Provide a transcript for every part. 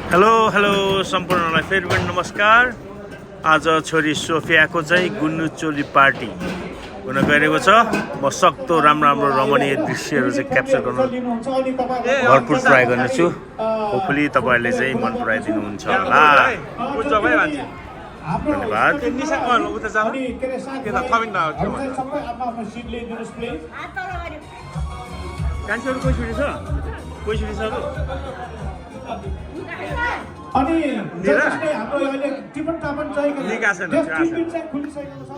Hello hello सम्पूर्णलाई फेरि पनि नमस्कार। आज छोरी सोफियाको चाहिँ गुन्नु चोली पार्टी हुन गइरहेको छ। म सक्दो राम्रो रमणीय दृश्यहरू चाहिँ क्याप्चर गर्न भरपुर ट्राई गर्नेछु। होपफुली तपाईँहरूले चाहिँ मन पराइदिनुहुन्छ होला। धन्यवाद। कान्छीहरू कोही छुटी छ? कोही छुटी छ? अनि जसले हाम्रो अहिले टिफिन टापन चाहिएको छ टिफिन चाहिँ खुलिसकेको छ।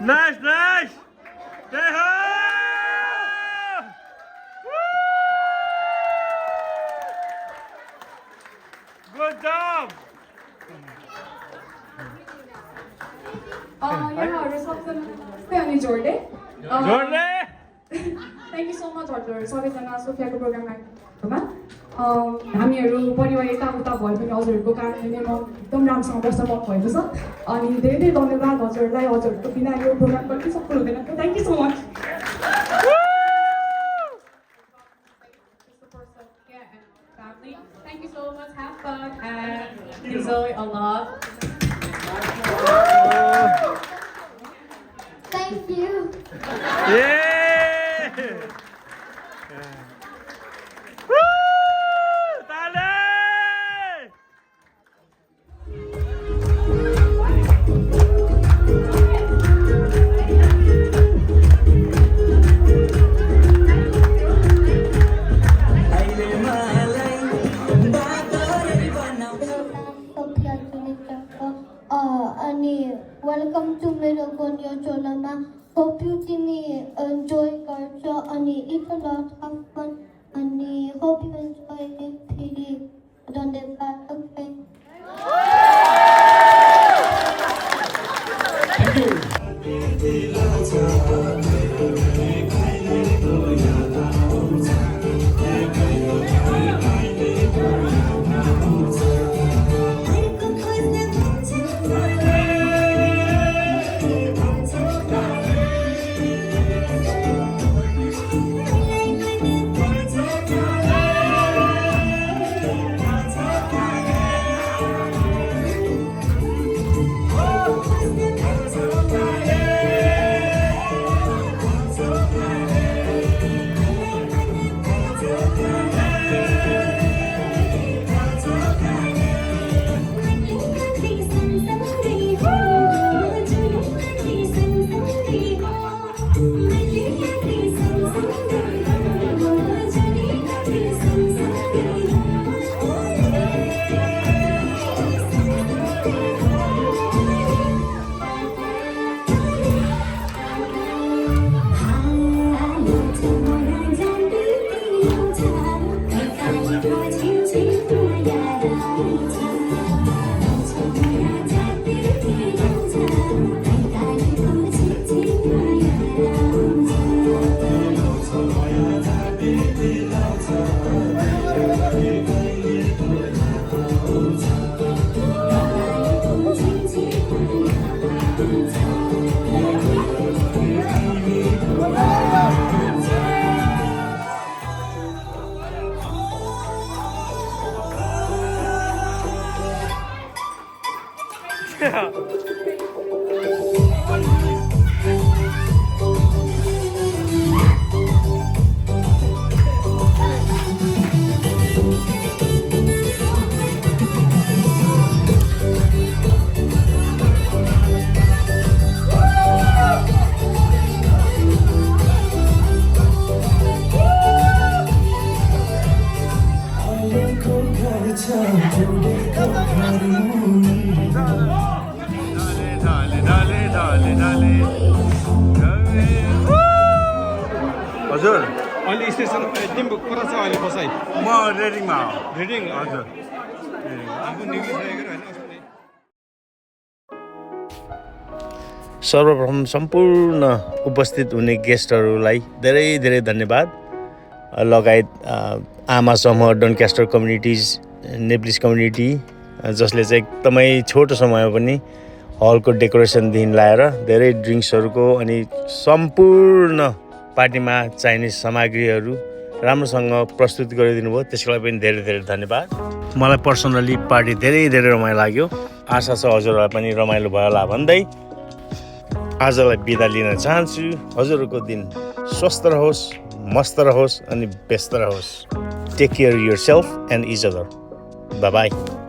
Nice, nice. Hey ho! Good job. यहाँहरू सबजना अनि जोड्दै Jordan. Thank you so much हजुर सबैजना सोफियाको प्रोग्राम आइदिनुमा हामीहरू परिवार यताउता भए पनि हजुरहरूको कारणले नै म एकदम राम्रोसँग बस्न पाउनु भएको छ अनि धेरै धेरै धन्यवाद हजुरलाई हजुरहरूको बिना यो प्रोग्राम पनि सफल हुँदैन thank you so much Thank you so much. Have fun and enjoy a lot. Thank you. Yeah. Woo! Dale! Welcome to Miragonia Cholama. Hope you enjoy culture and eat a lot, have fun, and hope you enjoy the PD on the back. Okay. Thank you. हजुर अहिले station तिम्रो कुरा छ अहिले बसाइ म रेडिङमा हो reading हजुर आफू निक्लिसकेको होइन सर्वप्रथम सम्पूर्ण उपस्थित हुने गेस्टहरूलाई धेरै धेरै धन्यवाद लगायत आमा समूह डनक्यास्टर कम्युनिटिज नेप्लिस कम्युनिटी जसले चाहिँ एकदमै छोटो समयमा पनि हलको डेकोरेसनदेखि लाएर धेरै ड्रिङ्क्सहरूको अनि सम्पूर्ण पार्टीमा चाहिने सामग्रीहरू राम्रोसँग प्रस्तुत गरिदिनु भयो त्यसको लागि पनि धेरै धेरै धन्यवाद मलाई पर्सनली पार्टी धेरै धेरै रमाइलो लाग्यो आशा छ हजुरहरूलाई पनि रमाइलो भयो होला भन्दै आजलाई बिदा लिन चाहन्छु हजुरहरूको दिन स्वस्थ रहोस् मस्त रहोस् अनि व्यस्त रहोस् take care yourself and each other bye by